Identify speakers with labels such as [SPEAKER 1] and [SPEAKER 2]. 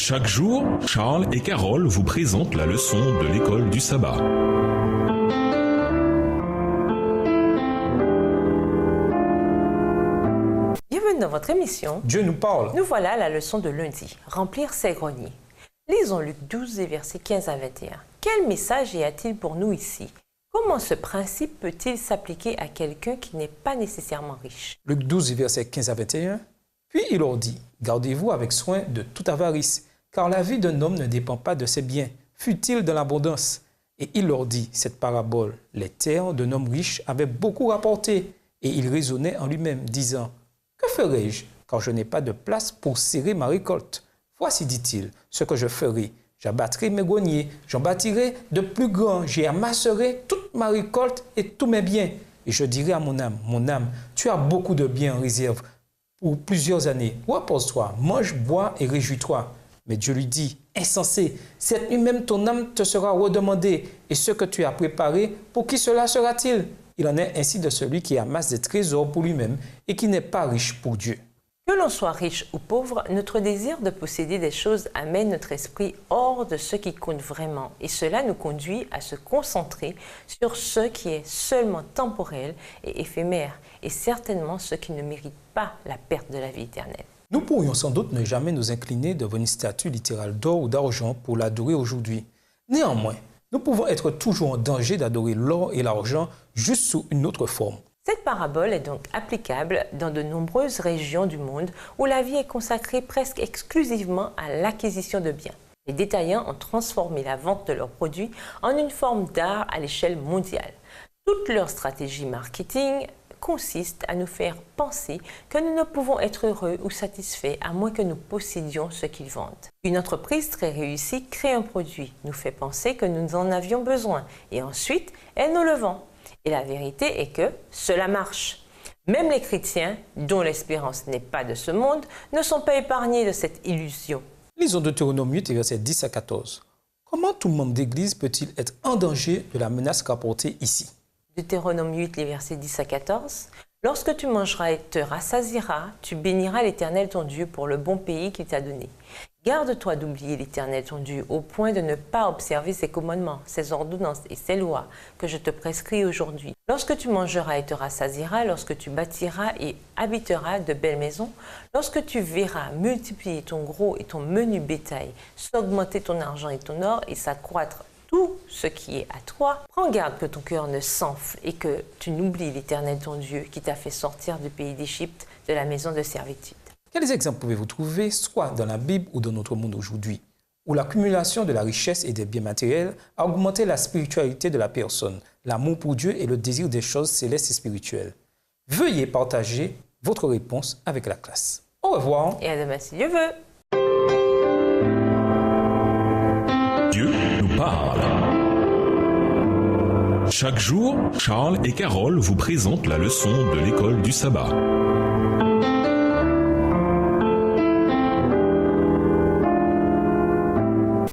[SPEAKER 1] Chaque jour, Charles et Carole vous présentent la leçon de l'école du sabbat.
[SPEAKER 2] Bienvenue dans votre émission.
[SPEAKER 3] Dieu nous parle.
[SPEAKER 2] Nous voilà à la leçon de lundi, remplir ses greniers. Lisons Luc 12, versets 15 à 21. Quel message y a-t-il pour nous ici? Comment ce principe peut-il s'appliquer à quelqu'un qui n'est pas nécessairement riche?
[SPEAKER 3] Luc 12, versets 15 à 21. Puis il leur dit, gardez-vous avec soin de toute avarice, car la vie d'un homme ne dépend pas de ses biens, fût-il dans l'abondance. Et il leur dit cette parabole, les terres d'un homme riche avaient beaucoup rapporté, et il raisonnait en lui-même, disant, que ferai-je, car je n'ai pas de place pour serrer ma récolte? Voici, dit-il, ce que je ferai. J'abattrai mes greniers, j'en bâtirai de plus grands, j'y amasserai toute ma récolte et tous mes biens. Et je dirai à mon âme, tu as beaucoup de biens en réserve pour plusieurs années. Repose-toi, mange, bois et réjouis-toi. Mais Dieu lui dit, insensé, cette nuit même ton âme te sera redemandée. Et ce que tu as préparé, pour qui cela sera-t-il? Il en est ainsi de celui qui amasse des trésors pour lui-même et qui n'est pas riche pour Dieu.
[SPEAKER 2] Que l'on soit riche ou pauvre, notre désir de posséder des choses amène notre esprit hors de ce qui compte vraiment. Et cela nous conduit à se concentrer sur ce qui est seulement temporel et éphémère, et certainement ce qui ne mérite pas la perte de la vie éternelle.
[SPEAKER 3] Nous pourrions sans doute ne jamais nous incliner devant une statue littérale d'or ou d'argent pour l'adorer aujourd'hui. Néanmoins, nous pouvons être toujours en danger d'adorer l'or et l'argent juste sous une autre forme.
[SPEAKER 2] Cette parabole est donc applicable dans de nombreuses régions du monde où la vie est consacrée presque exclusivement à l'acquisition de biens. Les détaillants ont transformé la vente de leurs produits en une forme d'art à l'échelle mondiale. Toute leur stratégie marketing consiste à nous faire penser que nous ne pouvons être heureux ou satisfaits à moins que nous possédions ce qu'ils vendent. Une entreprise très réussie crée un produit, nous fait penser que nous en avions besoin et ensuite elle nous le vend. Et la vérité est que cela marche. Même les chrétiens, dont l'espérance n'est pas de ce monde, ne sont pas épargnés de cette illusion.
[SPEAKER 3] Lisons Deutéronome 8, versets 10 à 14. Comment tout membre d'Église peut-il être en danger de la menace rapportée ici?
[SPEAKER 2] Deutéronome 8, les versets 10 à 14. Lorsque tu mangeras et te rassasieras, tu béniras l'Éternel ton Dieu pour le bon pays qu'il t'a donné. Garde-toi d'oublier l'Éternel ton Dieu au point de ne pas observer ses commandements, ses ordonnances et ses lois que je te prescris aujourd'hui. Lorsque tu mangeras et te rassasieras, lorsque tu bâtiras et habiteras de belles maisons, lorsque tu verras multiplier ton gros et ton menu bétail, s'augmenter ton argent et ton or et s'accroître tout ce qui est à toi, prends garde que ton cœur ne s'enfle et que tu n'oublies l'Éternel ton Dieu qui t'a fait sortir du pays d'Égypte, de la maison de servitude.
[SPEAKER 3] Quels exemples pouvez-vous trouver, soit dans la Bible ou dans notre monde aujourd'hui, où l'accumulation de la richesse et des biens matériels a augmenté la spiritualité de la personne, l'amour pour Dieu et le désir des choses célestes et spirituelles? Veuillez partager votre réponse avec la classe. Au revoir.
[SPEAKER 2] Et à demain si Dieu veut.
[SPEAKER 1] Dieu nous parle. Chaque jour, Charles et Carole vous présentent la leçon de l'école du sabbat.